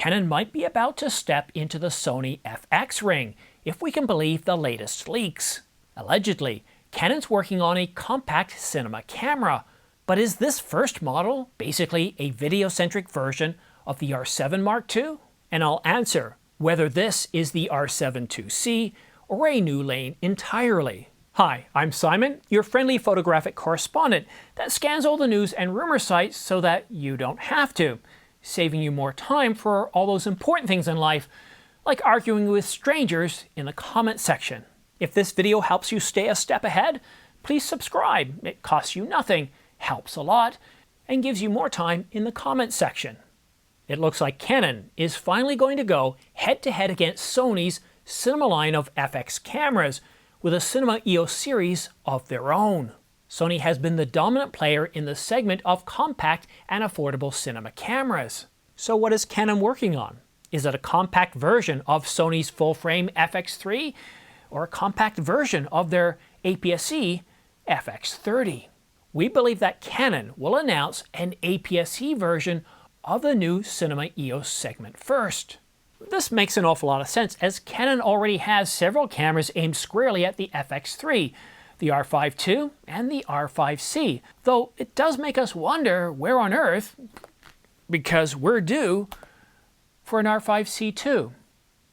Canon might be about to step into the Sony FX ring, if we can believe the latest leaks. Allegedly, Canon's working on a compact cinema camera, but is this first model basically a video-centric version of the R7 Mark II? And I'll answer whether this is the R7 IIc or a new lane entirely. Hi, I'm Simon, your friendly photographic correspondent that scans all the news and rumor sites so that you don't have to, saving you more time for all those important things in life, like arguing with strangers in the comment section. If this video helps you stay a step ahead, please subscribe. It costs you nothing, helps a lot, and gives you more time in the comment section. It looks like Canon is finally going to go head-to-head against Sony's cinema line of FX cameras with a Cinema EOS series of their own. Sony has been the dominant player in the segment of compact and affordable cinema cameras. So what is Canon working on? Is it a compact version of Sony's full-frame FX3 or a compact version of their APS-C FX30? We believe that Canon will announce an APS-C version of the new Cinema EOS segment first. This makes an awful lot of sense, as Canon already has several cameras aimed squarely at the FX3, the R5 II and the R5C, though it does make us wonder where on earth, because we're due for an R5C too.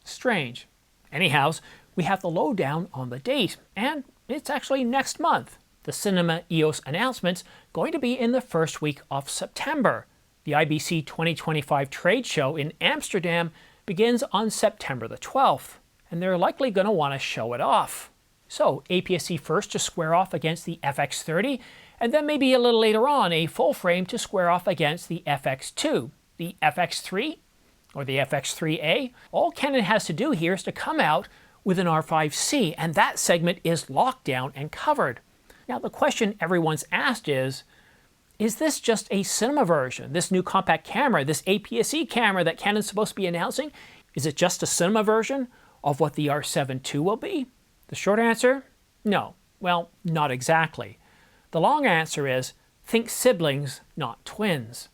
Strange. Anyhows, we have the lowdown on the date, and it's actually next month. The Cinema EOS announcement's going to be in the first week of September. The IBC 2025 trade show in Amsterdam begins on September the 12th, and they're likely going to want to show it off. So APS-C first to square off against the FX30, and then maybe a little later on a full frame to square off against the FX2, the FX3, or the FX3A. All Canon has to do here is to come out with an R5C, and that segment is locked down and covered. Now the question everyone's asked is this just a cinema version? This new compact camera, this APS-C camera that Canon's supposed to be announcing, is it just a cinema version of what the R7 II will be? The short answer, no. Well, not exactly. The long answer is, think siblings, not twins.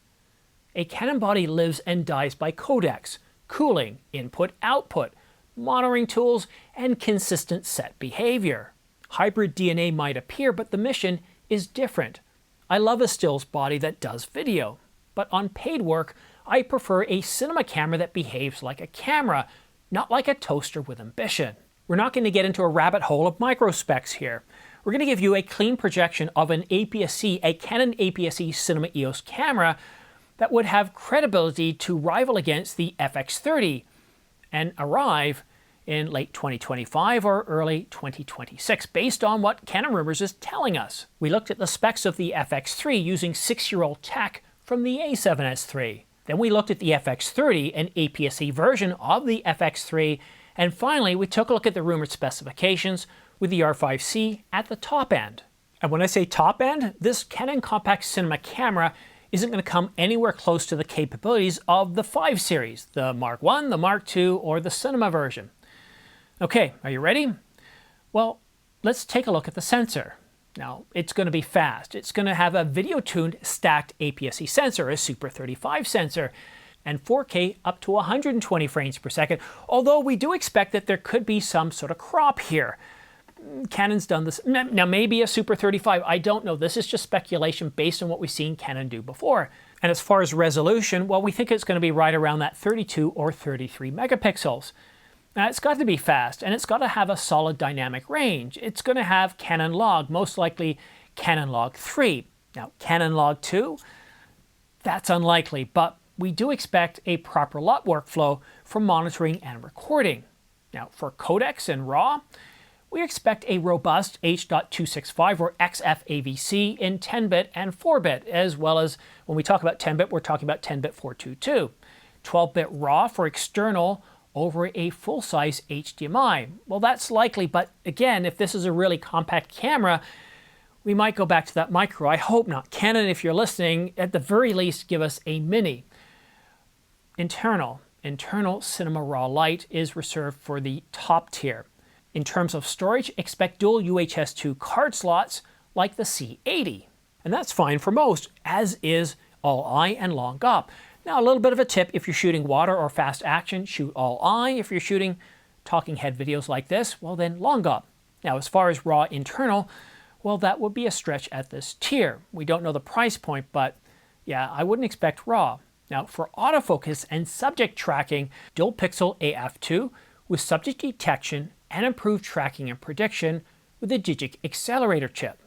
A Canon body lives and dies by codecs, cooling, input-output, monitoring tools, and consistent set behavior. Hybrid DNA might appear, but the mission is different. I love a stills body that does video, but on paid work, I prefer a cinema camera that behaves like a camera, not like a toaster with ambition. We're not going to get into a rabbit hole of microspecs here. We're going to give you a clean projection of an APS-C, a Canon APS-C Cinema EOS camera that would have credibility to rival against the FX30 and arrive in late 2025 or early 2026, based on what Canon Rumors is telling us. We looked at the specs of the FX3 using 6-year-old tech from the A7S III. Then we looked at the FX30, an APS-C version of the FX3, and finally we took a look at the rumored specifications with the R5C at the top end. And when I say top end, this Canon compact cinema camera isn't going to come anywhere close to the capabilities of the 5 series, the Mark I, the Mark II, or the cinema version. Okay, are you ready? Well, let's take a look at the sensor. Now, it's going to be fast. It's going to have a video-tuned stacked APS-C sensor, a Super 35 sensor, and 4K up to 120 frames per second, although we do expect that there could be some sort of crop here. Canon's done this. Now, maybe a Super 35, I don't know. This is just speculation based on what we've seen Canon do before. And as far as resolution, well, we think it's going to be right around that 32 or 33 megapixels. Now, it's got to be fast, and it's got to have a solid dynamic range. It's going to have Canon log, most likely Canon log 3. Now, Canon log 2, that's unlikely, but we do expect a proper LUT workflow for monitoring and recording. Now, for codecs and RAW, we expect a robust H.265 or XFAVC in 10-bit and 4-bit, as well as, when we talk about 10-bit, we're talking about 10-bit 422. 12-bit RAW for external over a full-size HDMI. Well, that's likely, but again, if this is a really compact camera, we might go back to that micro. I hope not. Canon, if you're listening, at the very least, give us a mini. Internal Cinema RAW Lite is reserved for the top tier. In terms of storage, expect dual UHS 2 card slots like the C80. And that's fine for most, as is All-I and Long Up. Now, a little bit of a tip: if you're shooting water or fast action, shoot all eye. If you're shooting talking head videos like this, well then, long up. Now, as far as raw internal, well, that would be a stretch at this tier. We don't know the price point, but yeah, I wouldn't expect raw. Now, for autofocus and subject tracking, dual pixel AF2 with subject detection and improved tracking and prediction with a Digic accelerator chip.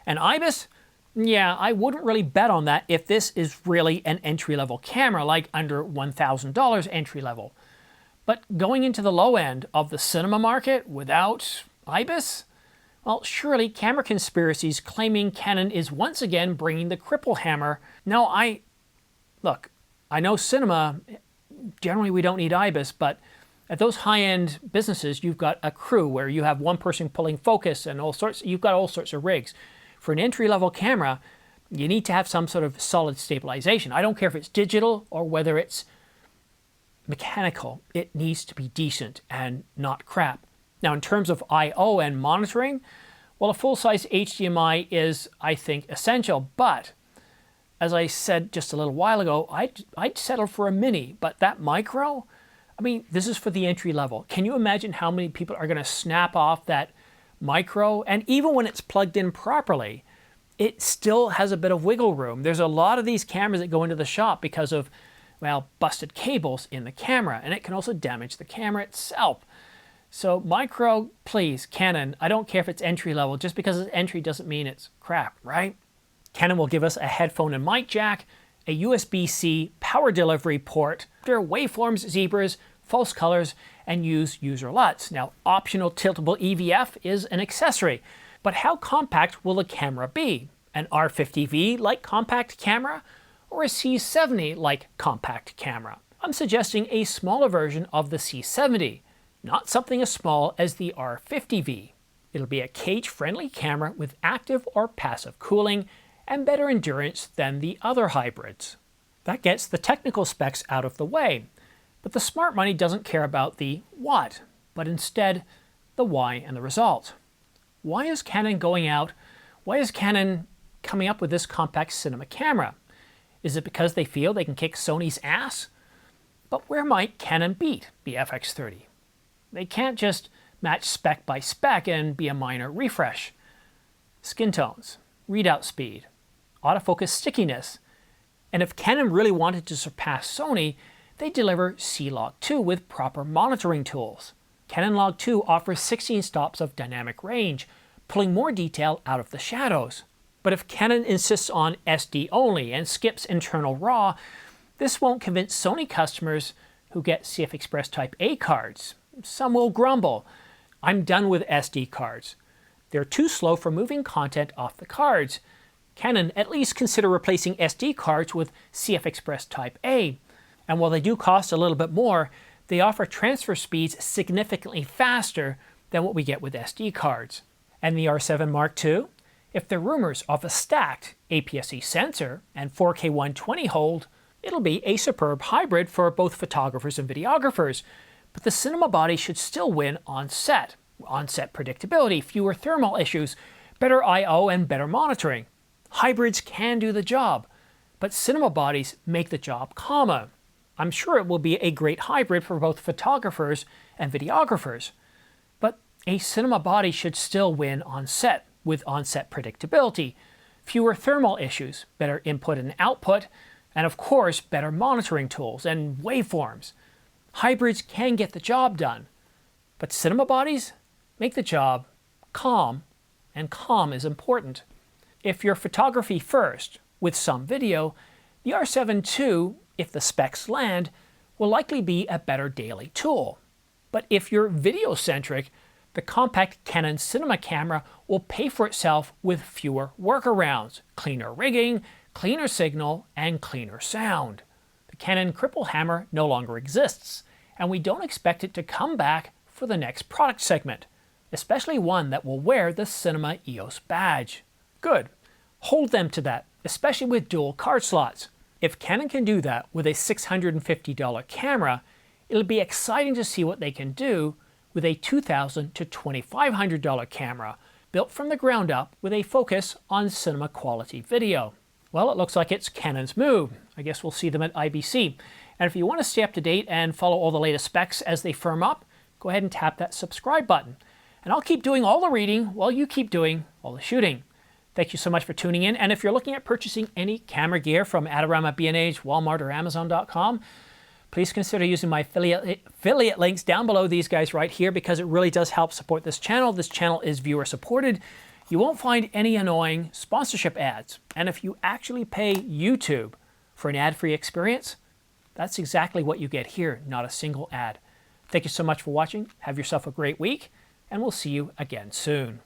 And IBIS? Yeah, I wouldn't really bet on that if this is really an entry-level camera, like under $1,000 entry-level. But going into the low end of the cinema market without IBIS? Well, surely camera conspiracies claiming Canon is once again bringing the cripple hammer. No, look, I know cinema, generally we don't need IBIS, but at those high-end businesses, you've got a crew where you have one person pulling focus and you've got all sorts of rigs. For an entry-level camera, you need to have some sort of solid stabilization. I don't care if it's digital or whether it's mechanical. It needs to be decent and not crap. Now, in terms of I/O and monitoring, well, a full-size HDMI is, I think, essential. But as I said just a little while ago, I'd settle for a mini. But that micro, I mean, this is for the entry level. Can you imagine how many people are going to snap off that micro? And even when it's plugged in properly, it still has a bit of wiggle room. There's a lot of these cameras that go into the shop because of, well, busted cables in the camera. And it can also damage the camera itself. So micro, please, Canon, I don't care if it's entry level. Just because it's entry doesn't mean it's crap, right? Canon will give us a headphone and mic jack, a USB-C power delivery port, waveforms, zebras, false colors, and use user LUTs. Now, optional tiltable EVF is an accessory, but how compact will the camera be? An R50V-like compact camera, or a C70-like compact camera? I'm suggesting a smaller version of the C70. Not something as small as the R50V. It'll be a cage-friendly camera with active or passive cooling and better endurance than the other hybrids. That gets the technical specs out of the way, but the smart money doesn't care about the what, but instead the why and the result. Why is Canon coming up with this compact cinema camera? Is it because they feel they can kick Sony's ass? But where might Canon beat the FX30? They can't just match spec by spec and be a minor refresh. Skin tones, readout speed, autofocus stickiness. And if Canon really wanted to surpass Sony, they deliver C-Log 2 with proper monitoring tools. Canon Log 2 offers 16 stops of dynamic range, pulling more detail out of the shadows. But if Canon insists on SD only and skips internal RAW, this won't convince Sony customers who get CF Express Type A cards. Some will grumble. I'm done with SD cards. They're too slow for moving content off the cards. Canon at least consider replacing SD cards with CF Express Type A. And while they do cost a little bit more, they offer transfer speeds significantly faster than what we get with SD cards. And the R7 Mark II? If the rumors of a stacked APS-C sensor and 4K 120 hold, it'll be a superb hybrid for both photographers and videographers. But the cinema body should still win on set. On-set predictability, fewer thermal issues, better I/O, and better monitoring. Hybrids can do the job, but cinema bodies make the job calmer. I'm sure it will be a great hybrid for both photographers and videographers. But a cinema body should still win on set, with on-set predictability, fewer thermal issues, better input and output, and of course, better monitoring tools and waveforms. Hybrids can get the job done, but cinema bodies make the job calm, and calm is important. If you're photography first, with some video, the R7 II, if the specs land, will likely be a better daily tool. But if you're video-centric, the compact Canon cinema camera will pay for itself with fewer workarounds, cleaner rigging, cleaner signal, and cleaner sound. The Canon cripple hammer no longer exists, and we don't expect it to come back for the next product segment, especially one that will wear the Cinema EOS badge. Good. Hold them to that, especially with dual card slots. If Canon can do that with a $650 camera, it'll be exciting to see what they can do with a $2,000 to $2,500 camera built from the ground up with a focus on cinema quality video. Well, it looks like it's Canon's move. I guess we'll see them at IBC. And if you want to stay up to date and follow all the latest specs as they firm up, go ahead and tap that subscribe button. And I'll keep doing all the reading while you keep doing all the shooting. Thank you so much for tuning in. And if you're looking at purchasing any camera gear from Adorama, B&H, Walmart, or Amazon.com, please consider using my affiliate links down below these guys right here, because it really does help support this channel. This channel is viewer supported. You won't find any annoying sponsorship ads. And if you actually pay YouTube for an ad-free experience, that's exactly what you get here, not a single ad. Thank you so much for watching. Have yourself a great week, and we'll see you again soon.